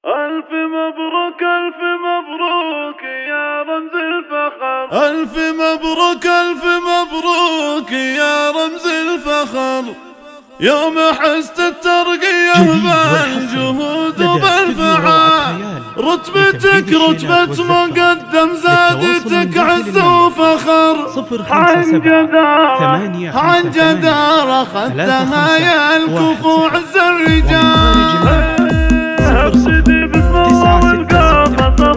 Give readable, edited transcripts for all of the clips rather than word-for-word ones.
ألف مبروك ألف مبروك يا رمز الفخر، ألف مبروك ألف مبروك يا رمز الفخر، يوم حست الترقية بالجهود وبالفعال، رتبتك رتبة مقدم زادتك عز وفخر، عن جدار أخذتها يا الكفو عز الرجال. ابتدي باسم الله والقافة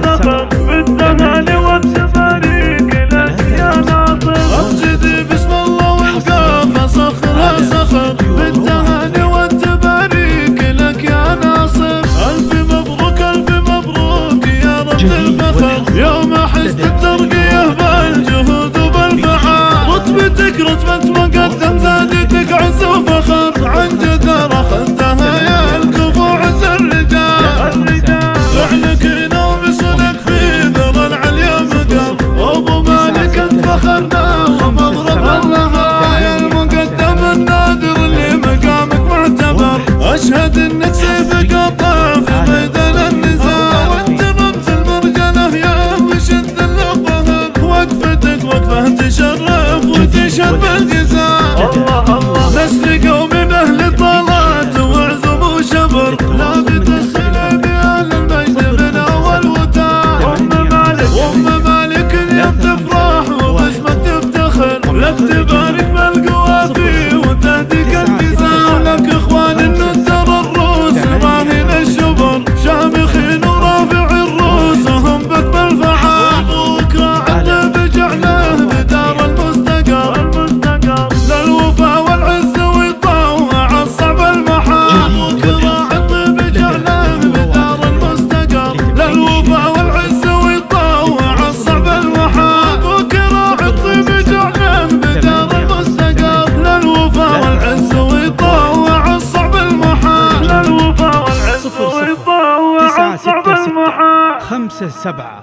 صفر بالتهاني والتباريك لك يا ناصر، ابتدي باسم الله والقافة صخر بالتهاني والتباريك لك يا ناصر. ألف مبروك ألف مبروك يا رمز الفخر، يوم حست الترقية بالجهود وبالفعال، رتبتك رتبة مقدم زادتك عز وفخر، عن جدار أخذتها يا الكفو عز الرجال. فعلك نوم صدق في ذرى العليا مقر، وابو مالك انفخرنا ومضرب الرهايا، المقدم النادر اللي مقامك معتبر، اشهد انك سيفك قطع في ميدان النزال، وانت رمز المرجله يا مشد الظهر، وقفتك وقفه تشرف وتشهد بالجزاء. الله الله نسل قومي باهل طلعت وعزم وشبر، لابد السلام يا المجد من اول وتار، وام مالك اليوم تفرح وباسمك تفتخر، لك تبارك بالقوافي وتهديك الجزاء، لك اخوان النزر الروس راهن الشبر، شامخين ورافع الروس وهم بك بالفعال، بكره عد بجعله بدار المستقر، للوفا والعز ويطوع الصعب المحال، بكره عد بجعله بدار المستقر، للوفا والعز ويطوع الصعب المحال، بكره عد بجعله بدار المستقر، للوفا والعز ويطوع الصعب المحال، للوفا والعز ويطوع الصعب المحال. 5 7